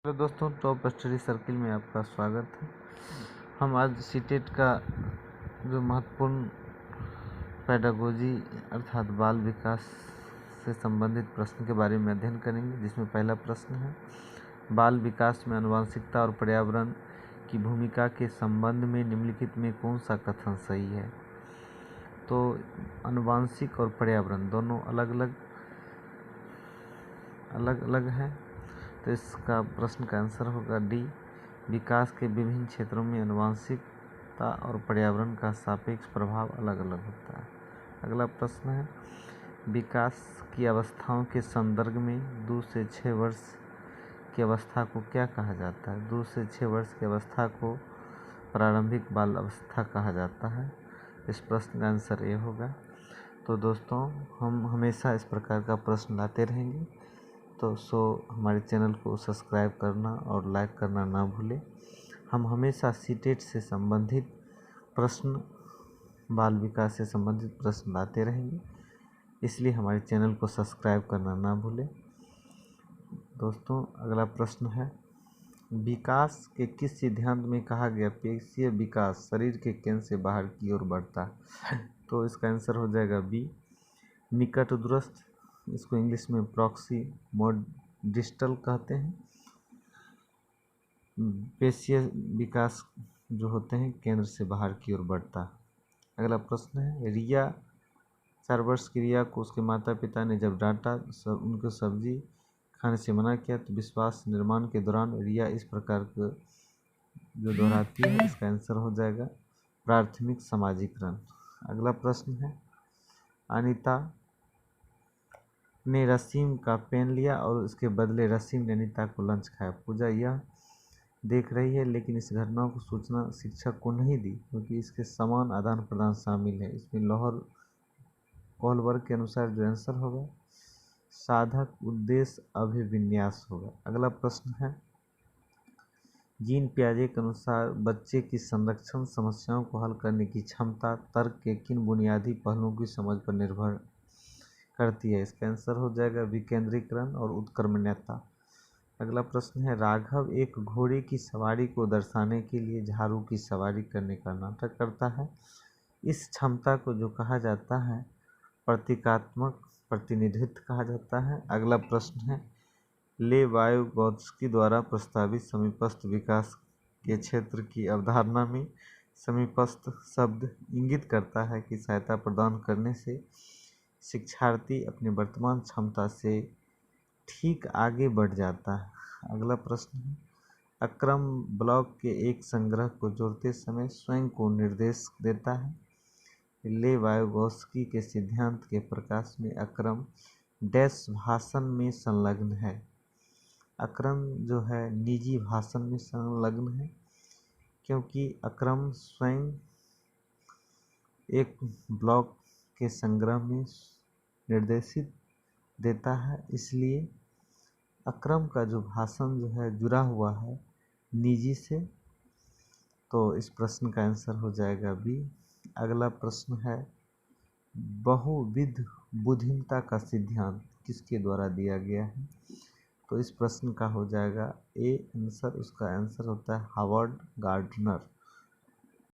Hello दोस्तों, top study circle में आपका स्वागत है। हम आज सीटेट का जो महत्वपूर्ण पेडागोजी अर्थात बाल विकास से संबंधित प्रश्न के बारे में अध्ययन करेंगे, जिसमें पहला प्रश्न है, बाल विकास में आनुवंशिकता और पर्यावरण की भूमिका के संबंध में निम्नलिखित में कौन सा कथन सही है। तो आनुवंशिक और पर्यावरण दोनों अलग अलग हैं, तो इसका प्रश्न का आंसर होगा डी। विकास के विभिन्न क्षेत्रों में आनुवंशिकता और पर्यावरण का सापेक्ष प्रभाव अलग अलग होता है। अगला प्रश्न है, विकास की अवस्थाओं के संदर्भ में 2 से 6 वर्ष की अवस्था को क्या कहा जाता है। 2 से 6 वर्ष की अवस्था को प्रारंभिक बाल अवस्था कहा जाता है। इस प्रश्न का आंसर ये होगा। तो दोस्तों, हम हमेशा इस प्रकार का प्रश्न लाते रहेंगे, तो हमारे चैनल को सब्सक्राइब करना और लाइक करना ना भूलें। हम हमेशा सीटेट से संबंधित प्रश्न, बाल विकास से संबंधित प्रश्न लाते रहेंगे, इसलिए हमारे चैनल को सब्सक्राइब करना ना भूलें। दोस्तों, अगला प्रश्न है, विकास के किस सिद्धांत में कहा गया पेशीय विकास शरीर के केंद्र से बाहर की ओर बढ़ता है। तो इसका आंसर हो जाएगा बी, निकट दूरस्थ, इसको इंग्लिश में प्रॉक्सिमल डिस्टल कहते हैं। पेशीय विकास जो होते हैं केंद्र से बाहर की ओर बढ़ता है। अगला प्रश्न है, रिया 4 वर्ष की रिया को उसके माता पिता ने जब डांटा, उनको सब्जी खाने से मना किया, तो विश्वास निर्माण के दौरान रिया इस प्रकार का जो दोहराती है, इसका आंसर हो जाएगा प्राथमिक समाजीकरण। अगला प्रश्न है, अनीता ने रसीम का पेन लिया और उसके बदले रसीम ने अनीता को लंच खाया। पूजा यह देख रही है, लेकिन इस घटना को सूचना शिक्षक को नहीं दी, क्योंकि इसके समान आदान प्रदान शामिल है। इसमें लोहर कोहलबर्ग के अनुसार जो आंसर होगा साधक उद्देश्य अभिविन्यास होगा। अगला प्रश्न है, जीन पियाजे के अनुसार बच्चे की संरक्षण समस्याओं को हल करने की क्षमता तर्क के किन बुनियादी पहलुओं की समझ पर निर्भर करती है। इसका आंसर हो जाएगा विकेंद्रीकरण और उत्क्रमण्यता। अगला प्रश्न है, राघव एक घोड़े की सवारी को दर्शाने के लिए झाड़ू की सवारी करने का नाटक करता है। इस क्षमता को जो कहा जाता है प्रतीकात्मक प्रतिनिधित्व कहा जाता है। अगला प्रश्न है, लेवायोगोत्स्की द्वारा प्रस्तावित समीपस्थ विकास के क्षेत्र की अवधारणा में समीपस्थ शब्द इंगित करता है कि सहायता प्रदान करने से शिक्षार्थी अपनी वर्तमान क्षमता से ठीक आगे बढ़ जाता है। अगला प्रश्न है, अक्रम ब्लॉक के एक संग्रह को जोड़ते समय स्वयं को निर्देश देता है। लेवायोगोत्स्की के सिद्धांत के प्रकाश में अक्रम डैश भाषण में संलग्न है। अक्रम जो है निजी भाषण में संलग्न है, क्योंकि अक्रम स्वयं एक ब्लॉक के संग्रह में निर्देशित देता है, इसलिए अक्रम का जो भाषण जो है जुड़ा हुआ है निजी से। तो इस प्रश्न का आंसर हो जाएगा बी। अगला प्रश्न है, बहुविध बुद्धिमत्ता का सिद्धांत किसके द्वारा दिया गया है। तो इस प्रश्न का हो जाएगा ए आंसर, उसका आंसर होता है हावर्ड गार्डनर।